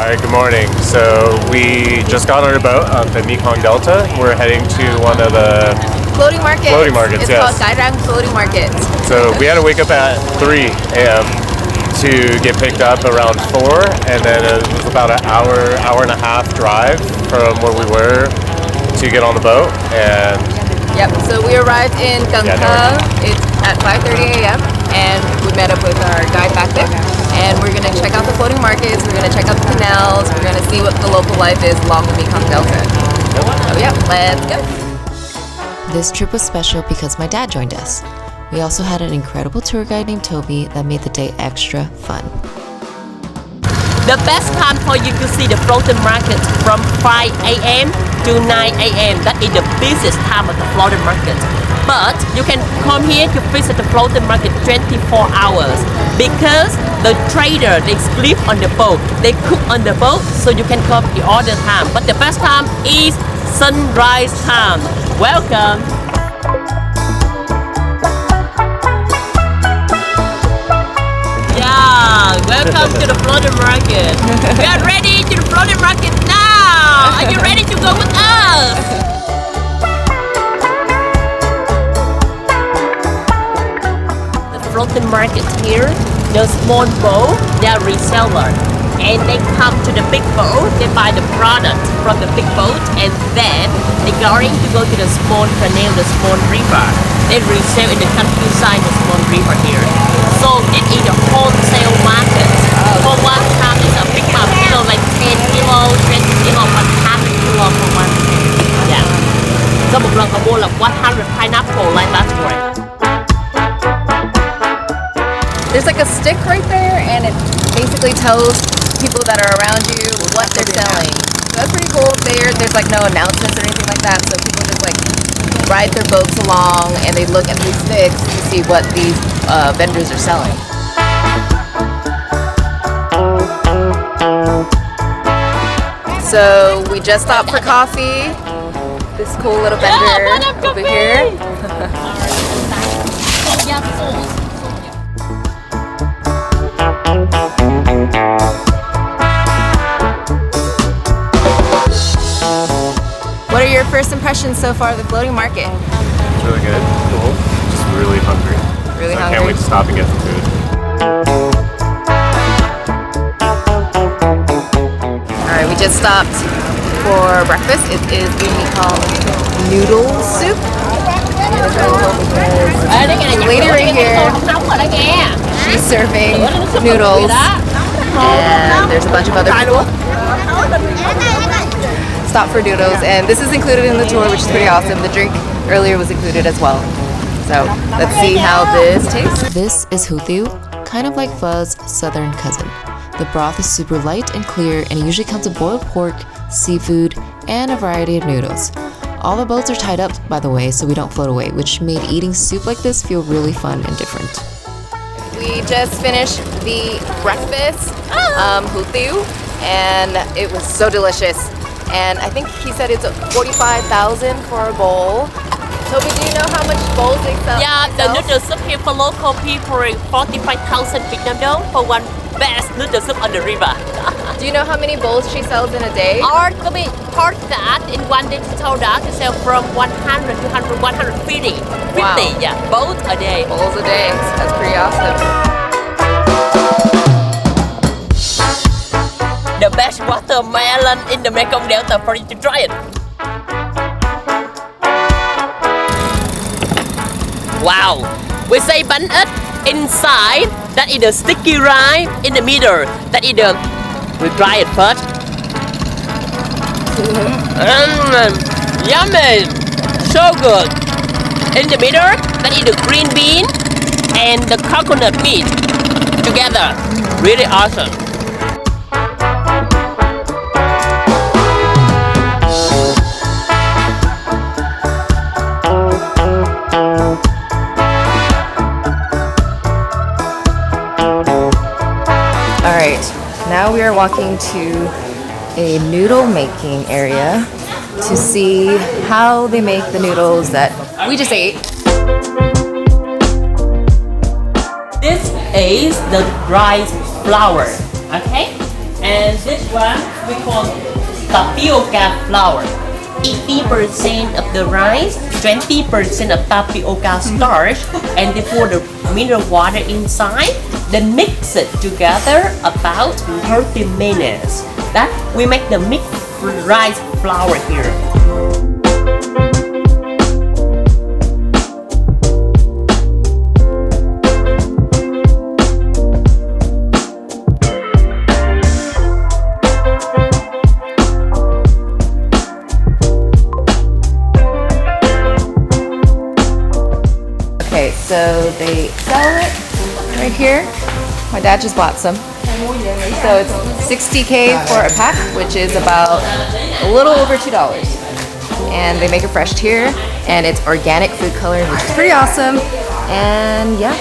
Alright, good morning. So we just got on our boat on the Mekong Delta. We're heading to one of the floating markets. It's yes. called Cai Rang Floating Market. So we had to wake up at 3 a.m. to get picked up around 4, and then it was about an hour and a half drive from where we were to get on the boat. And yep. So we arrived in Cacao. It's at 5:30 a.m. and we met up with our guide back there. And we're gonna check out the floating markets. We're gonna check out the canals. We're gonna see what the local life is along the Mekong Delta. So yeah, let's go. This trip was special because my dad joined us. We also had an incredible tour guide named Toby that made the day extra fun. The best time for you to see the floating market from 5 a.m. to 9 a.m. That is the busiest time of the floating market. But you can come here to visit the floating market 24 hours because the trader, they sleep on the boat. They cook on the boat, so you can come here all the time. But the best time is sunrise time. Welcome. Yeah, welcome to the floating market. We are ready to the floating market now. Are you ready to go with us? Floating market here, the small boat, they are reseller, and they come to the big boat, they buy the product from the big boat, and then they going to go to the small canal, the small river. They resell in the countryside, the small river here. So it is a wholesale market. For one time, it's a big amount, like 10 kilo, 20 kilo, but half a kilo for one. Yeah. So một lần họ mua là 100 pineapple like that way. There's like a stick right there, and it basically tells people that are around you what they're selling. So that's pretty cool. There's like no announcements or anything like that, so people just like ride their boats along and they look at these sticks to see what these vendors are selling. So we just stopped for coffee. This cool little vendor over here. What are your first impressions so far of the floating market? it's really good, cool. Just really hungry. Really so hungry? I can't wait to stop and get some food. Alright, we just stopped for breakfast. It is what we call noodle soup. And it's really cool because the lady right here, she's serving noodles. And there's a bunch of other people. Stop for noodles, and this is included in the tour, which is pretty awesome. The drink earlier was included as well. So let's see how this tastes. This is huthiu, kind of like pho's southern cousin. The broth is super light and clear, and it usually comes with boiled pork, seafood, and a variety of noodles. All the boats are tied up, by the way, so we don't float away, which made eating soup like this feel really fun and different. We just finished the breakfast, huthiu, and it was so delicious. And I think he said it's 45,000 for a bowl. Toby, do you know how much bowls they sell? Yeah, the noodle soup here for local people is 45,000 Vietnam dong for one best noodle soup on the river. Do you know how many bowls she sells in a day? Or to be part that in one day to told that to sell from 100 to 100, 150. Wow. 50, yeah, bowls a day. Bowls a day. That's pretty awesome. The best watermelon in the Mekong Delta for you to try it. Wow, we say bánh ít inside. That is the sticky rice in the middle. That is the we try it first. Yummy, so good. In the middle, that is the green bean and the coconut meat together. Really awesome. Alright, now we are walking to a noodle making area to see how they make the noodles that we just ate. This is the rice flour, okay? And this one we call tapioca flour. 80% of the rice, 20% of tapioca starch, and they pour the mineral water inside. Then mix it together about 30 minutes. That we make the mixed rice flour here. Okay, so they sell it right here. My dad just bought some. So it's 60K for a pack, which is about a little over $2. And they make it fresh here, and it's organic food coloring, which is pretty awesome. And yeah,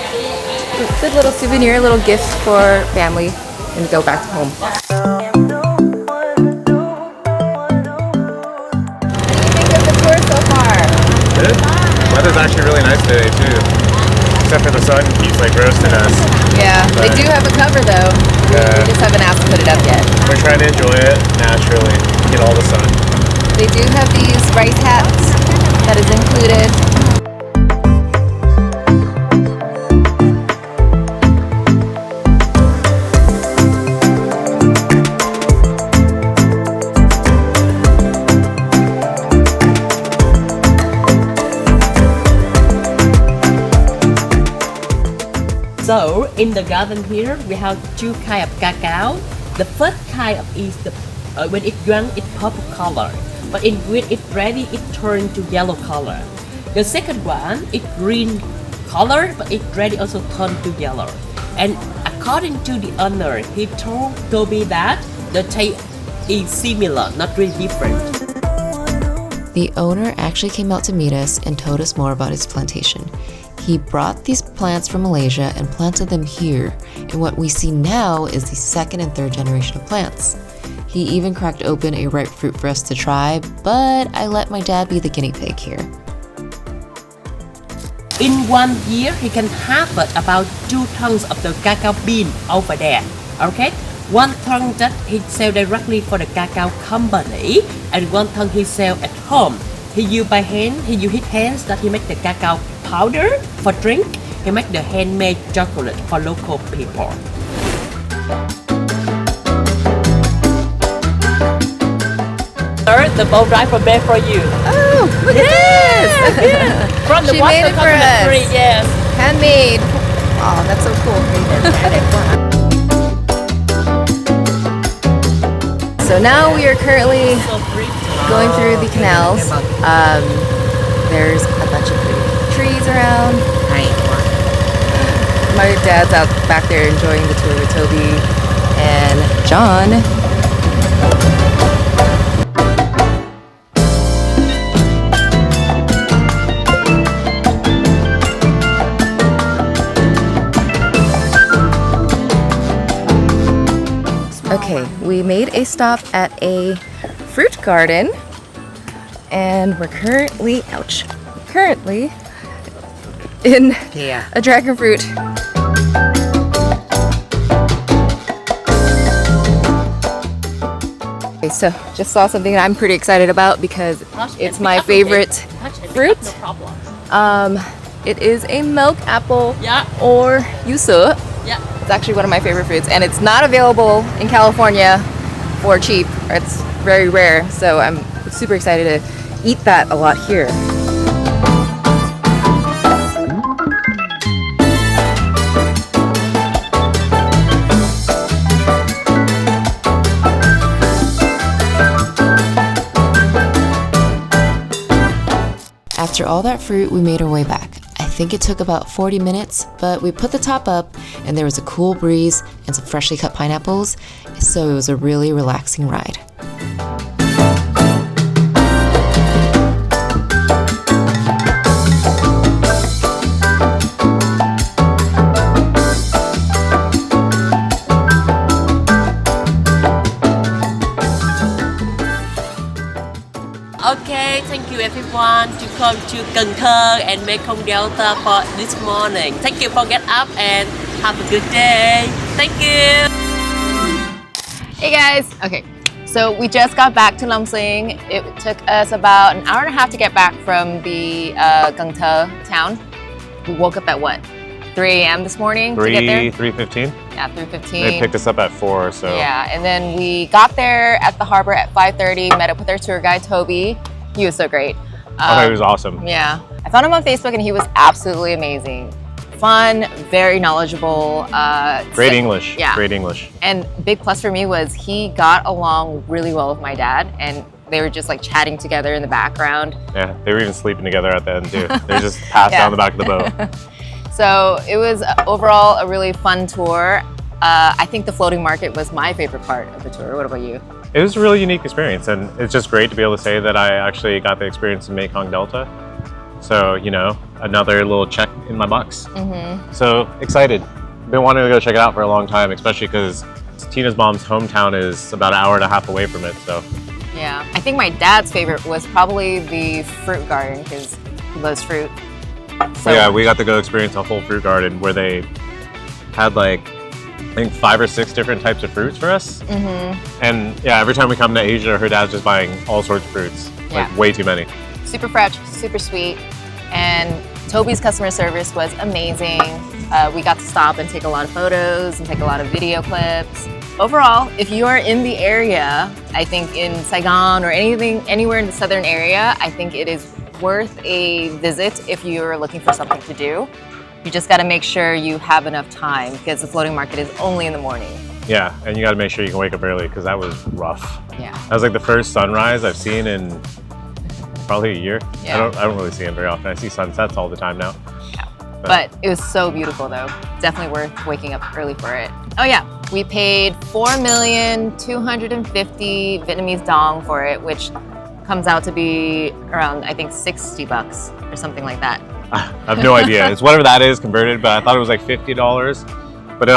good little souvenir, little gift for family and go back to home. What do you think of the tour so far? Good. Weather's actually really nice today too. Except for the sun keeps like roasting us. Yeah, they do have a cover though. Yeah. We just haven't asked to put it up yet. We're trying to enjoy it naturally, get all the sun. They do have these rice hats that is included. So in the garden here we have two kinds of cacao. The first kind of is the when it's young it's purple color, but when it's ready it turns to yellow color. The second one is green color, but it's ready also turn to yellow. And according to the owner, he told Toby that the taste is similar, not really different. The owner actually came out to meet us and told us more about his plantation. He brought these plants from Malaysia and planted them here, and what we see now is the second and third generation of plants. He even cracked open a ripe fruit for us to try, but I let my dad be the guinea pig here. In 1 year, he can harvest about 2 tons of the cacao bean over there. Okay, 1 ton that he sell directly for the cacao company, and 1 ton he sell at home. He use by hand. He use his hands that he make the cacao powder for drink. He make the handmade chocolate for local people. Sir, the boat driver made for you. Oh, look at this! From the She water made it for coconut us. tree, yes. Handmade. Oh, that's so cool. So now we are currently going through the canals. There's a bunch of pretty trees around. My dad's out back there enjoying the tour with Toby and John. Okay, we made a stop at a fruit garden and we're currently, in a dragon fruit. Okay, so just saw something I'm pretty excited about because it's my favorite fruit. It is a milk apple or yuzu. Yeah. It's actually one of my favorite fruits, and it's not available in California for cheap. It's very rare, so I'm super excited to eat that a lot here. After all that fruit, we made our way back. I think it took about 40 minutes, but we put the top up and there was a cool breeze and some freshly cut pineapples, so it was a really relaxing ride. Okay, thank you everyone to come to Cần Thơ and Mekong Delta for this morning. Thank you for get up and have a good day. Thank you. Hey guys. Okay, so we just got back to Lam Sing. It took us about an hour and a half to get back from the Gangte town. We woke up at what? 3 a.m. this morning to get there? 3:15. Yeah, 3:15. They picked us up at 4, so. Yeah, and then we got there at the harbor at 5:30, met up with our tour guide, Toby. He was so great. He was awesome. Yeah. I found him on Facebook and he was absolutely amazing. Fun, very knowledgeable. Great English. Yeah. Great English. And big plus for me was he got along really well with my dad, and they were just like chatting together in the background. Yeah, they were even sleeping together at the end too. They just passed Yeah. down the back of the boat. So it was overall a really fun tour. I think the floating market was my favorite part of the tour. What about you? It was a really unique experience, and it's just great to be able to say that I actually got the experience in Mekong Delta. So, you know, another little check in my box. So excited. Been wanting to go check it out for a long time, especially because Tina's mom's hometown is about an hour and a half away from it. So Yeah, I think my dad's favorite was probably the fruit garden because he loves fruit. So yeah, we got to go experience a whole fruit garden where they had like, I think 5 or 6 different types of fruits for us. And yeah, every time we come to Asia, her dad's just buying all sorts of fruits, like Yeah. way too many. super fresh, super sweet, and Toby's customer service was amazing. We got to stop and take a lot of photos and take a lot of video clips. Overall, if you are in the area, I think in Saigon or anywhere in the southern area, I think it is worth a visit if you're looking for something to do. You just got to make sure you have enough time because the floating market is only in the morning. Yeah, and you got to make sure you can wake up early because that was rough. Yeah. That was like the first sunrise I've seen in probably a year. Yeah. I don't really see them very often. I see sunsets all the time now. But it was so beautiful though. Definitely worth waking up early for it. Oh yeah, we paid 4,250,000 Vietnamese dong for it, which comes out to be around, I think, $60 or something like that. I have no idea. It's whatever that is converted, but I thought it was like $50. But it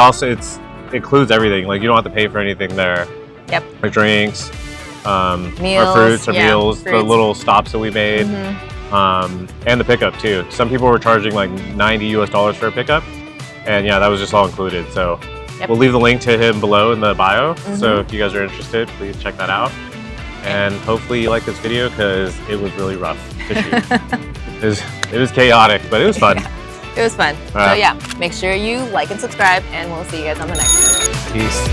includes everything. Like you don't have to pay for anything there. Yep. Our drinks, Meals, our fruits, our yeah, meals, the fruits. little stops that we made, and the pickup too. Some people were charging like $90 for a pickup, and yeah, that was just all included. So we'll leave the link to him below in the bio. So if you guys are interested, please check that out. And hopefully you like this video because it was really rough to shoot. It was chaotic, but it was fun. It was fun. So yeah, make sure you like and subscribe, and we'll see you guys on the next one. Peace.